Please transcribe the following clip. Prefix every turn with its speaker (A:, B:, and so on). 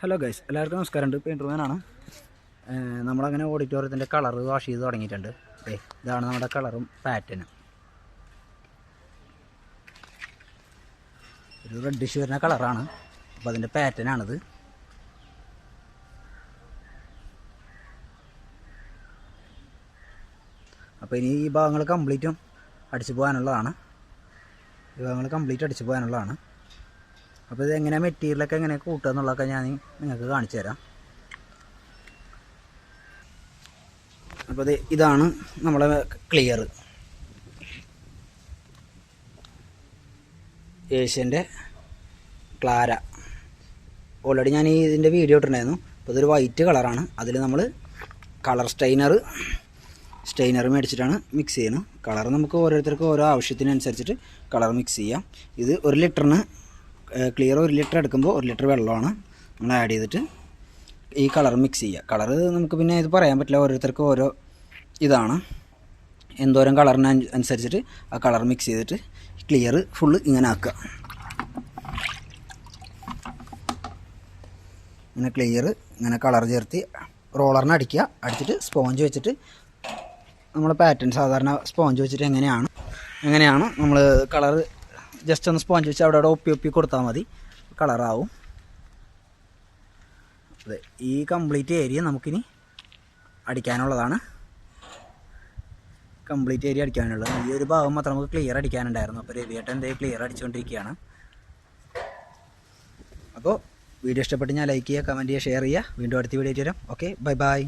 A: Hello guys, എല്ലാവർക്കും നമസ്കാരമുണ്ട്. പെയിൻറ്റർമാനാണ്. നമ്മളങ്ങനെ ഓഡിറ്റോറിയത്തിൻ്റെ കളർ വാഷ് ചെയ്ത് തുടങ്ങിയിട്ടുണ്ട്. ഇതാണ് നമ്മുടെ കളറും പാറ്റേണും. ഒരു റെഡിഷ് വരുന്ന കളറാണ്. അപ്പോൾ അതിൻ്റെ പാറ്റേണാണിത്. അപ്പോൾ ഇനി ഈ ഭാഗങ്ങൾ കംപ്ലീറ്റും അടിച്ചു പോകാനുള്ളതാണ്. അപ്പോൾ ഇത് എങ്ങനെ മെറ്റീരിയലൊക്കെ എങ്ങനെ കൂട്ടുക എന്നുള്ളതൊക്കെ ഞാൻ നിങ്ങൾക്ക് കാണിച്ചു തരാം. അപ്പോൾ ഇതാണ് നമ്മളെ ക്ലിയർ ഏഷ്യൻ്റെ ക്ലാര. ഓൾറെഡി ഞാൻ ഇതിൻ്റെ വീഡിയോ ഇട്ടിട്ടുണ്ടായിരുന്നു. അപ്പോൾ ഇതൊരു വൈറ്റ് കളറാണ്. അതിൽ നമ്മൾ കളർ സ്റ്റെയിനർ മേടിച്ചിട്ടാണ് മിക്സ് ചെയ്യുന്നത്. കളർ നമുക്ക് ഓരോരുത്തർക്കും ഓരോ ആവശ്യത്തിനനുസരിച്ചിട്ട് കളർ മിക്സ് ചെയ്യാം. ഇത് 1 ലിറ്ററിന് ക്ലിയർ 1 ലിറ്റർ എടുക്കുമ്പോൾ 1 ലിറ്റർ വെള്ളമാണ് നമ്മൾ ആഡ് ചെയ്തിട്ട് ഈ കളർ മിക്സ് ചെയ്യുക. കളർ നമുക്ക് പിന്നെ ഇത് പറയാൻ പറ്റില്ല, ഓരോരുത്തർക്കും ഓരോ ഇതാണ്. എന്തോരം കളറിന് അനുസരിച്ചിട്ട് ആ കളർ മിക്സ് ചെയ്തിട്ട് ക്ലിയർ ഫുള്ള് ഇങ്ങനെ ആക്കുക. ഇങ്ങനെ ക്ലിയർ ഇങ്ങനെ കളർ ചേർത്ത് റോളറിന് അടിക്കുക. അടിച്ചിട്ട് സ്പോഞ്ച് വെച്ചിട്ട് നമ്മൾ പാറ്റേൺ സാധാരണ സ്പോഞ്ച് വെച്ചിട്ട് എങ്ങനെയാണ് നമ്മൾ കളർ ജസ്റ്റ് ഒന്ന് സ്പോഞ്ച് വെച്ച് അവിടെ ഒപ്പി കൊടുത്താൽ മതി, കളറാവും. അതെ, ഈ കംപ്ലീറ്റ് ഏരിയ നമുക്കിനി അടിക്കാനുള്ളതാണ്. ഈ ഒരു ഭാഗം മാത്രം നമുക്ക് ക്ലിയർ അടിക്കാനുണ്ടായിരുന്നു. അപ്പോൾ രവിയേട്ടൻ ക്ലിയർ അടിച്ചുകൊണ്ടിരിക്കുകയാണ്. അപ്പോൾ വീഡിയോ ഇഷ്ടപ്പെട്ട് ഞാൻ ലൈക്ക് ചെയ്യുക, കമൻറ്റ് ചെയ്യുക, ഷെയർ ചെയ്യുക. വീണ്ടും അടുത്ത വീഡിയോ വരാം. Okay, by.